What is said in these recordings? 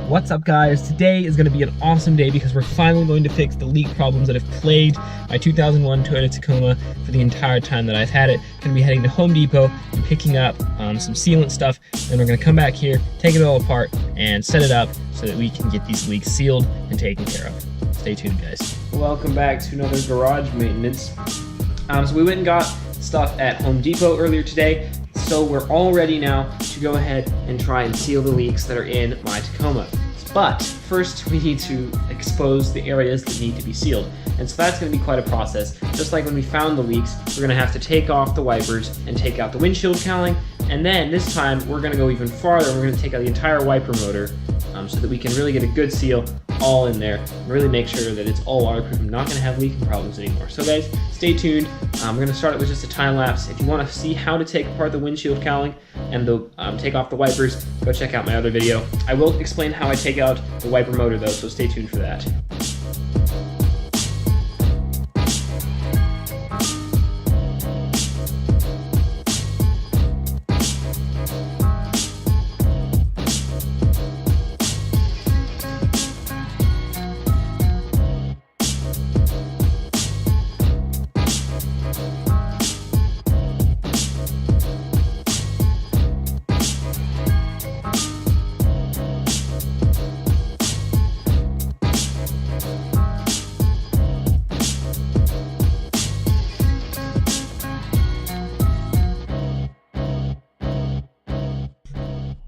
What's up, guys? Today is going to be an awesome day because we're finally going to fix the leak problems that have plagued my 2001 Toyota Tacoma for the entire time that I've had it. Going to be heading to Home Depot and picking up some sealant stuff, and we're going to come back here, take it all apart, and set it up so that we can get these leaks sealed and taken care of. Stay tuned, guys. Welcome back to another garage maintenance. So we went and got stuff at Home Depot earlier today, so we're all ready now to go ahead and try and seal the leaks that are in my Tacoma. But first we need to expose the areas that need to be sealed. And so that's going to be quite a process. Just like when we found the leaks, we're going to have to take off the wipers and take out the windshield cowling. And then this time we're going to go even farther. We're going to take out the entire wiper motor so that we can really get a good seal all in there and really make sure that it's all waterproof. I'm not going to have leaking problems anymore. So guys, stay tuned. We're going to start it with just a time lapse. If you want to see how to take apart the windshield cowling and take off the wipers, go check out my other video. I will explain how I take out the wiper motor though, so stay tuned for that.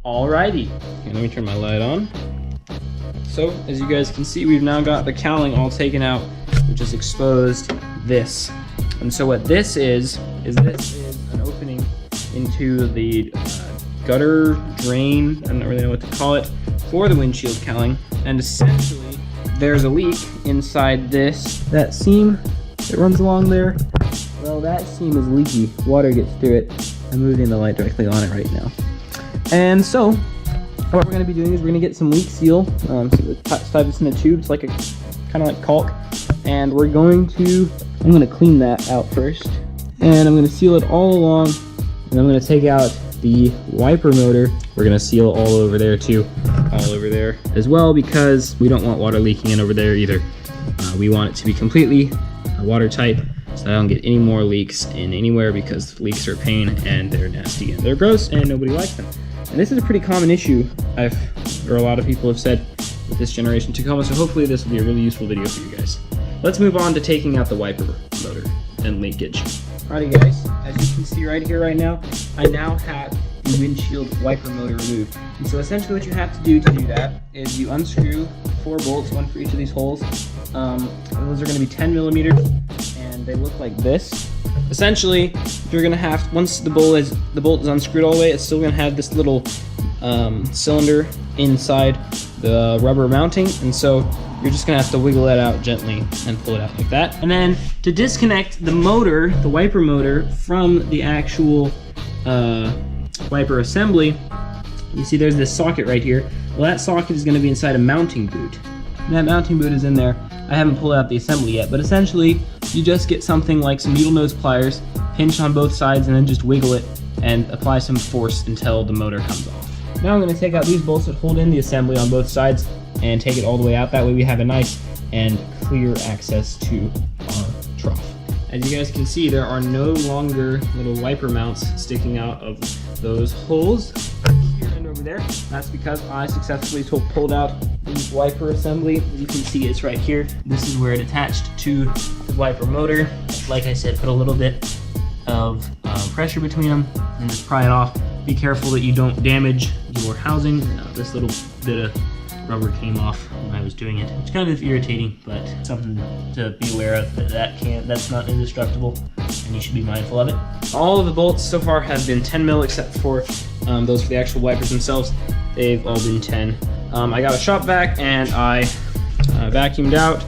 Alrighty, and let me turn my light on. So, as you guys can see, we've now got the cowling all taken out, which has exposed this. And so what this is an opening into the gutter, drain, I don't really know what to call it, for the windshield cowling. And essentially, there's a leak inside this. That seam that runs along there, well, that seam is leaky. Water gets through it. I'm moving the light directly on it right now. And so, what we're going to be doing is we're going to get some leak seal. So the type is in a tube. It's like a kind of like caulk, and I'm going to clean that out first, and I'm going to seal it all along, and I'm going to take out the wiper motor. We're going to seal all over there too, all over there as well, because we don't want water leaking in over there either. We want it to be completely watertight, so I don't get any more leaks in anywhere, because leaks are a pain and they're nasty and they're gross and nobody likes them. And this is a pretty common issue a lot of people have said with this generation Tacoma, so hopefully this will be a really useful video for you guys. Let's move on to taking out the wiper motor and linkage. Alrighty guys, as you can see right here right now, I now have the windshield wiper motor removed. And so essentially what you have to do that is you unscrew 4 bolts, one for each of these holes. Those are going to be 10 millimeters, and they look like this. Essentially, you're going to have, once the bolt is unscrewed all the way, it's still going to have this little cylinder inside the rubber mounting, and so you're just going to have to wiggle that out gently and pull it out like that. And then to disconnect the motor, the wiper motor, from the actual wiper assembly, you see there's this socket right here. Well, that socket is going to be inside a mounting boot. And that mounting boot is in there. I haven't pulled out the assembly yet, but essentially you just get something like some needle nose pliers, pinch on both sides, and then just wiggle it and apply some force until the motor comes off. Now I'm going to take out these bolts that hold in the assembly on both sides and take it all the way out. That way we have a nice and clear access to our trough. As you guys can see, there are no longer little wiper mounts sticking out of those holes here and over there. That's because I successfully pulled out the wiper assembly. As you can see, it's right here. This is where it attached to the wiper motor. Like I said, put a little bit of pressure between them and just pry it off. Be careful that you don't damage your housing. This little bit of rubber came off when I was doing it. It's kind of irritating, but something to be aware of, that's not indestructible, and you should be mindful of it. All of the bolts so far have been 10 mil except for those for the actual wipers themselves. They've all been 10. I got a shop vac and I vacuumed out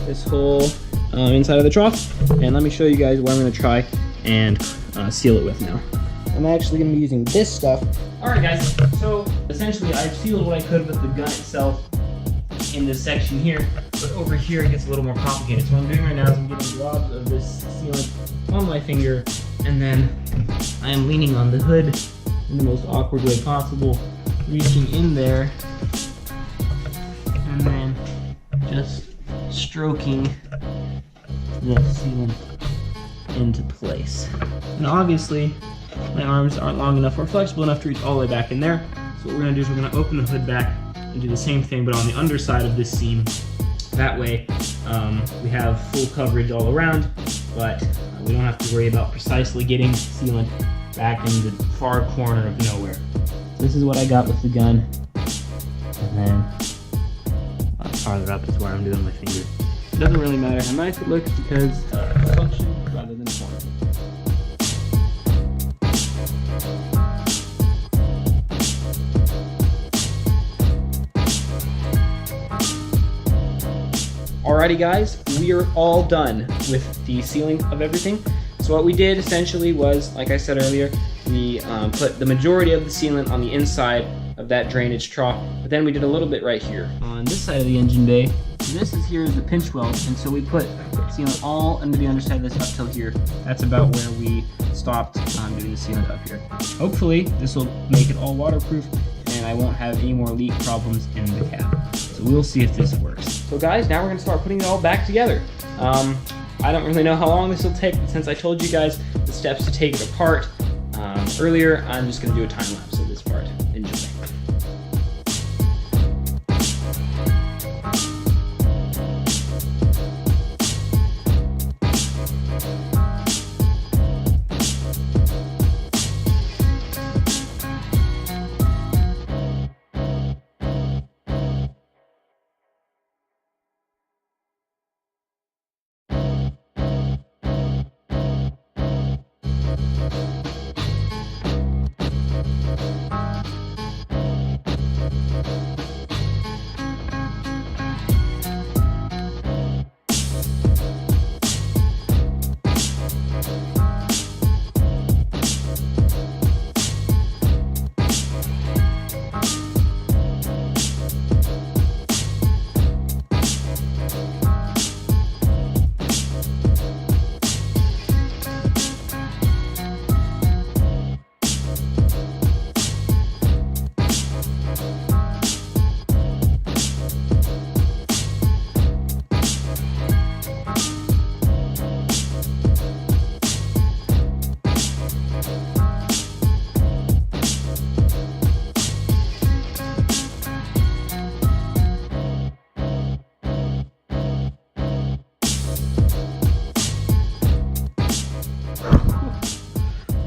this whole inside of the trough, and let me show you guys what I'm going to try and seal it with now. I'm actually going to be using this stuff. Alright guys, so essentially I've sealed what I could with the gun itself in this section here, but over here it gets a little more complicated. So what I'm doing right now is I'm getting globs of this sealant on my finger, and then I am leaning on the hood in the most awkward way possible, reaching in there just stroking the sealant into place. And obviously, my arms aren't long enough or flexible enough to reach all the way back in there. So what we're gonna do is we're gonna open the hood back and do the same thing, but on the underside of this seam. That way, we have full coverage all around, but we don't have to worry about precisely getting sealant back in the far corner of nowhere. This is what I got with the gun, and then farther up is where I'm doing my finger. It doesn't really matter how nice it looks because it's function rather than form. Alrighty guys, we are all done with the sealing of everything. So what we did essentially was, like I said earlier, we put the majority of the sealant on the inside of that drainage trough, but then we did a little bit right here on this side of the engine bay. This is here is the pinch weld, and so we put sealant all under the underside of this up till here. That's about where we stopped doing the sealant up here. Hopefully this will make it all waterproof and I won't have any more leak problems in the cab. So we'll see if this works. So guys, now we're gonna start putting it all back together. I don't really know how long this will take, but since I told you guys the steps to take it apart earlier, I'm just gonna do a time lapse of this part. Enjoy.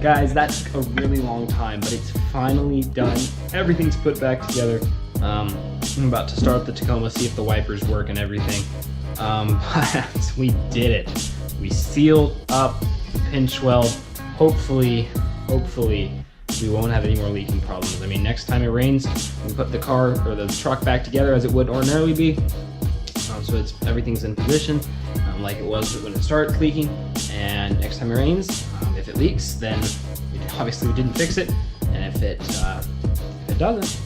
Guys, that took a really long time, but it's finally done. Everything's put back together. I'm about to start the Tacoma, see if the wipers work and everything. But we did it. We sealed up the pinch weld. Hopefully, we won't have any more leaking problems. I mean, next time it rains, we put the car or the truck back together as it would ordinarily be. So everything's in position like it was when it started leaking. And next time it rains, if it leaks, then obviously we didn't fix it. And if it doesn't,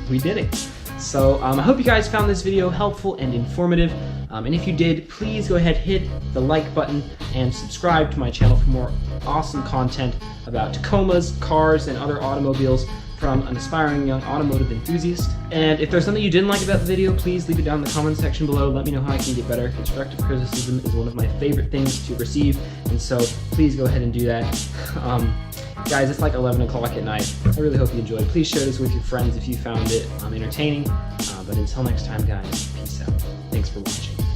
we did it. So I hope you guys found this video helpful and informative. And if you did, please go ahead, hit the like button and subscribe to my channel for more awesome content about Tacomas, cars, and other automobiles from an aspiring young automotive enthusiast. And if there's something you didn't like about the video, please leave it down in the comment section below. Let me know how I can get better. Constructive criticism is one of my favorite things to receive, and so please go ahead and do that. Guys, it's like 11 o'clock at night. I really hope you enjoyed. Please share this with your friends if you found it entertaining. But until next time, guys, peace out. Thanks for watching.